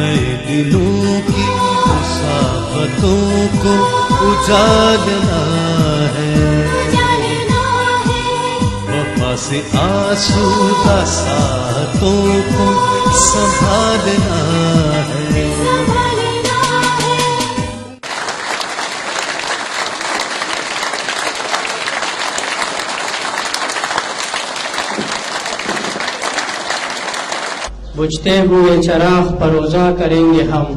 नए दिलों की मुसाफतों को उजालना है, वफा से आसूदा सातों को संभालना है। बुझते हुए चिराग परोजा करेंगे हम,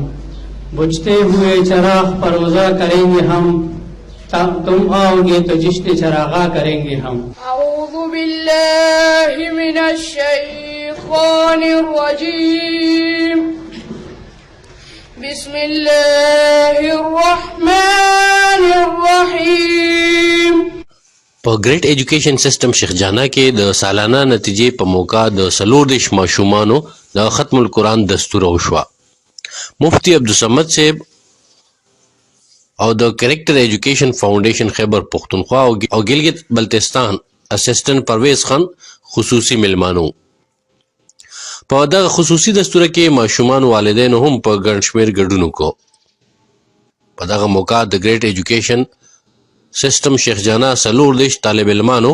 बुझते हुए चिराग परोजा करेंगे हम, तुम आओगे तो जिश्न चरागा करेंगे हम। अऊज़ु बिल्लाहि मिनश शैतानिर रजीम, बिस्मिल्लाहिर रहमानिर रहीम। په ګریډ ایجوکیشن سیستم شیخجانا کې د سالانه نتیجې په موقع د 40 ماشومانو د ختم القرآن دستور وشوه. مفتی عبدالصمد صاحب او د کریکټر ایجوکیشن فاونډیشن خیبر پختونخوا او ګلګت بلتستان اسسټنټ پرویز خان خصوصي ملمانو. په دغه خصوصي دستور کې ماشومان والدین هم په ګڼ شمېر ګډون وکړو. په دغه موقع د ګریډ ایجوکیشن سیستم شیخجانا 40 طالب علمانو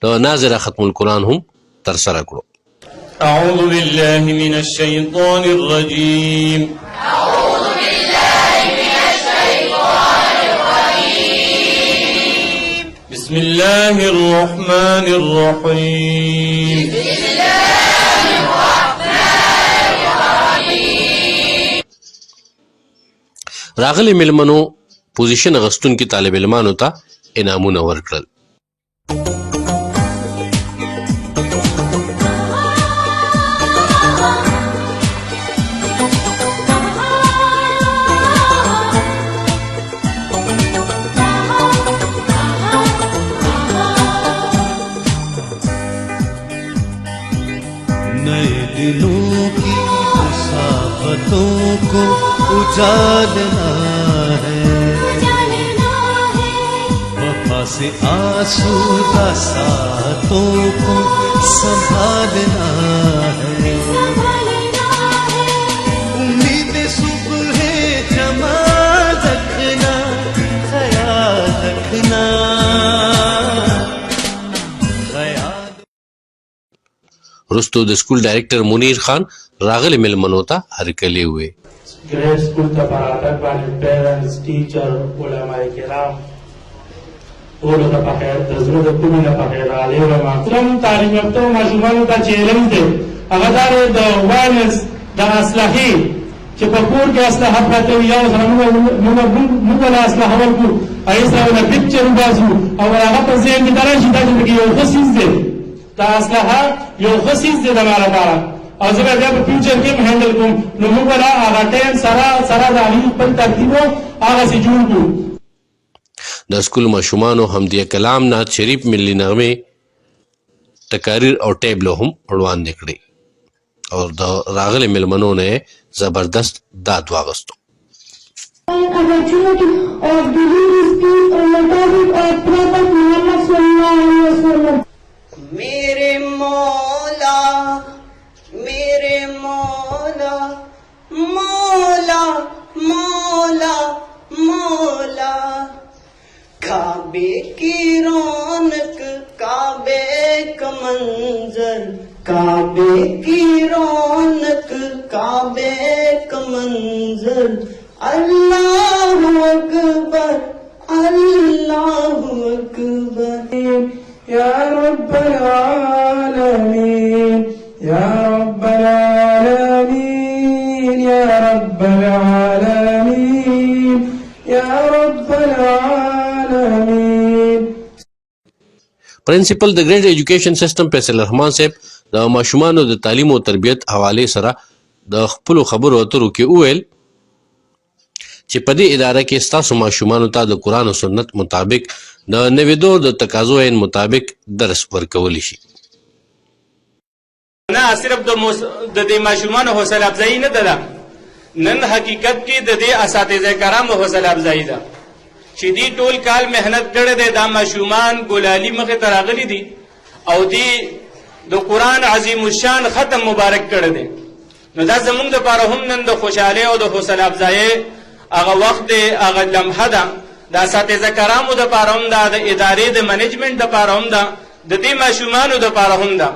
د ناظره ختم القرآن هم ترسره کړو. أعوذ بالله من الشيطان الرجيم. أعوذ بالله من الشيطان الرجيم. بسم الله الرحمن الرحيم. بسم الله الرحمن الرحيم. راغلی ملمنو پوزیشن غستون کی طالب علمانو ته انعامونه ورکړل. नए दिलों की मुसाफतों को उजालना है, वफा से आसूदा सातों को संभालना है। उम्मीद सुबह जमा रखना, ख्याल रखना, रस्तو د school director منیر خان راغلی ملمنو ته هرکلی وې. Grade school ته برابر باندې پیرنټس، ټیچر، علماء کرام ټول ته په خیر د زړه د کومې نه په خیر علي او محترم تعلیم یافته ماشومانو ته چیلنج دی هغه دا د وایلنس د اصلاحي چې په کور کې اصلاح پراته وي یا سره موږ له اصلاح ورکو ایسا ولا پکچر بازو او هغه په ذهن کې درشي دا چې یو خصیص دی دا اصلاح یو خصیص دی د مال لپاره او زه بیا په فیوچر کې هندل کوم نو موږ لا هغه ټایم سره د علي په ترتیب هغه سي جوړ کو. د سکول ماشومانو حمدیه کلام نعت شریف ملی نغمه تقاریر او ټیبلو هم روان نکړي او د راغلی ملمنو نه زبردست داد واغستو. opportunity of giving his speech on the topic of Prophet Muhammad sallallahu alaihi wasallam. मेरे मौला मेरे मौला मौला मौला मौला, काबे की रौनक काबे का मंजर, काबे की रौनक काबे का मंजर, अल्लाहु अकबर अल्लाहु अकबर। या रब्बल आलमीन या रब्बल आलमीन या रब्बल आलमीन या रब्बल आलमीन। प्रिंसिपल د ګریډ ایجوکیشن سیستم فیصل الرحمن صاحب د ماشومانو د تعلیم او تربیت حواله سره د خپل خبرو اترو کې وویل چې په دې اداره کې ستاسو ماشومانو ته د قرآن او سنت مطابق د نوې دور د تقاضو مطابق درس ورکول شي. نه صرف د دې ماشومانو حوصله افزایی نه ده، نن حقیقت کې د دې اساتذه کرامو حوصله افزایی ده چې دی ټول کال مهنت کړی دی. دا ماشومان ګلالي مخې ته راغلي دي او دی د قرآن عظیم الشان ختم مبارک کړی دی. نو دا زمونږ دپاره هم نن د خوشحالۍ او د حوصله افزایۍ هغه وخت دی، هغه لمحه ده. د اساتذه کرامو دپاره هم ده، د ادارې د منیجمنټ دپاره هم ده، د دې ماشومانو دپاره هم ده.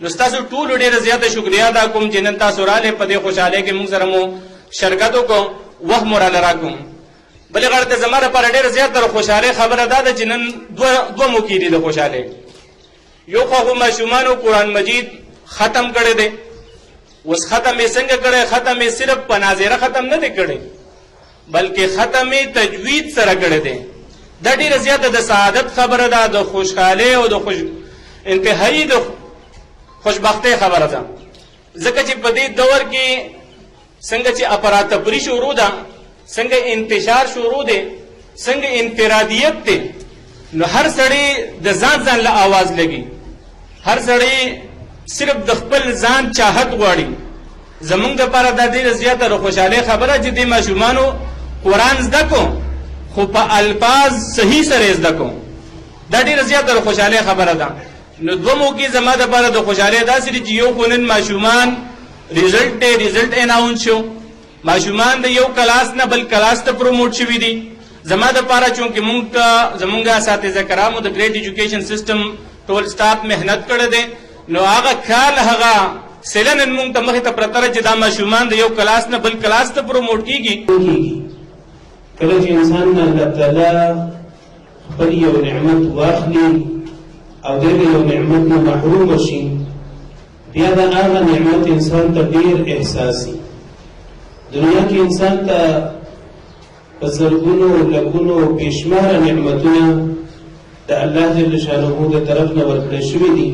نو ستاسو ټولو ډېره زیاته شکریا ادا کوم چې نن تاسو راغلې، په دې خوشحالۍ کې موږ سره مو شرکت وکړو، وخت مو راله راکړو. بلې غاړه ته زما لپاره ډېره زیاته خوشحالۍ خبره دا ده چې نن دوه موقع دي د خوشحالۍ. یو خو هغو ماشومانو قرآن مجید ختم کړی دی. اوس ختم یې څنګه کړی؟ ختم یې صرف په ناظره ختم نه دی کړی، بلکې ختم یې تجوید سره کړی دی. دا ډېره زیاته د سعادت خبره ده، د خوشحالۍ او د انتهایی د خوشبختۍ خبره ده. ځکه چې په دې دور کې څنګه چې افراطپري شروع ده، څنګه انتشار شروع دی، څنګه انفرادیت دی، نو هر سړی د ځان له آواز لګي، هر سړی صرف د خپل ځان چاهت غواړي. زمونږ دپاره دا ډېره زیاته د خوشحالۍ خبره چې دې ماشومانو قرآن زده کو، خو په الفاظ صحیح سره یې زده کو. دا ډېره زیاته د خوشحالۍ خبره ده. نو دوه موقع زما دپاره د خوشحالۍ داسې دي چې یو خو نن ماشومان ریزلټ اناونس شو، ماشومان د یو کلاس نه بل کلاس ته پروموټ شوي دي. زما دپاره چونکې مونږ ته زمونږ اساتذه کرامو د ګریډ ایجوکیشن سیسټم ټول سټاف محنت کړی دی، نو هغه کال هغه سیله نن مونږ ته مخې ته پرته ده چې دا ماشومان د یو کلاس نه بل کلاس ته پروموټ کېږي. کله چې انسان نه الله تعالی خپل یو نعمت واخلي او د یو نعمت نه محروم شي، بیا دا هغه نعمت انسان ته ډېر احساسي. دنیا کې انسان ته په زرګونو لکونو بېشماره نعمتونه د الله جل شانه د طرف نه ورکړی شوي دي.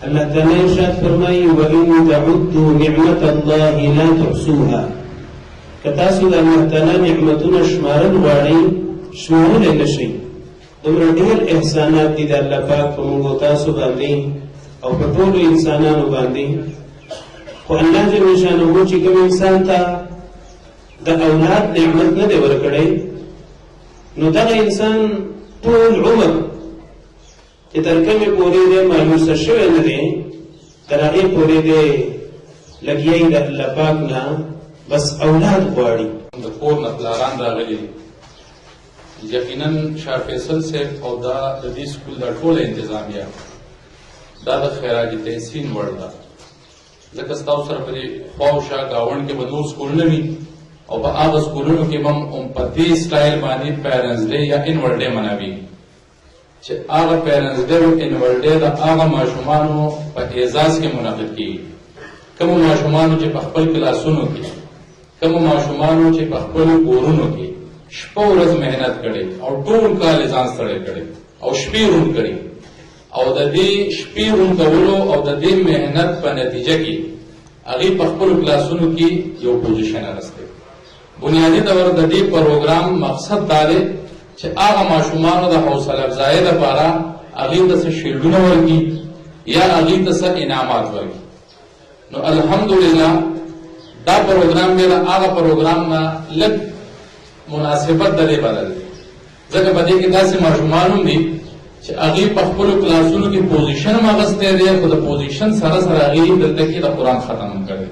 الله تعالی ارشاد فرمایي: وإن تعدوا نعمة الله لا تحصوها. که تاسو د الله تعالی نعمتونه شمارل غواړئ، شمارلی نه شئ. دومره ډېر احسانات دي د الله پاک په موږ او تاسو باندې او په ټولو انسانانو باندې. خو الله جل شانه چې کوم انسان ته د اولاد نعمت نه دی ورکړی، نو دغه انسان ټول عمر چې تر کومې پورې دی مایوسه شوی نه دی، تر هغې پورې دی لګیا د الله پاک نه بس اولاد غواړي. د کور نه پلاران راغلي، یقینا شاه فیصل صاحب او دا د دې سکول د ټوله انتظامیه دا د خیراج تحسین وړ ده. ځکه ستاسو سره په دې خوا او شا ګاونډ کې به نور سکولونه وي او په هغه سکولونو کې به هم په دې سټایل باندې پیرنټس ډے یا انور ډے مناوي، چې هغه پیرنټس ډے او انور ډے د هغه ماشومانو په اعزاز کې منعقد کېږي. کومو ماشومانو چې په خپل کلاسونو کې، کومو ماشومانو چې په خپل کورونو کې شپه ورځ محنت کړي او ټول کال ځان ستړی کړي او شپې روڼ کړي، او د دې شپې روڼ کولو او د دې محنت په نتیجه کې هغې په خپلو کلاسونو کې یو پوزیشن رسوي. بنیادي طور د دې پروګرام مقصد دا دی چې هغه ماشومانو د حوصله افزایۍ لپاره هغې ته څه شیلډونه ورکړي یا هغې ته څه انعامات ورکړي. نو الحمدلله دا پروګرام دی د هغه پروګرام نه لږ مناسبت د دې بدل دی، ځکه په دې کې داسې ماشومان هم دي چې هغې په خپلو کلاسونو کې پوزیشن هم اخیستی دی، خو د پوزیشن سره سره هغې دلته کې د قرآن ختم هم کړی.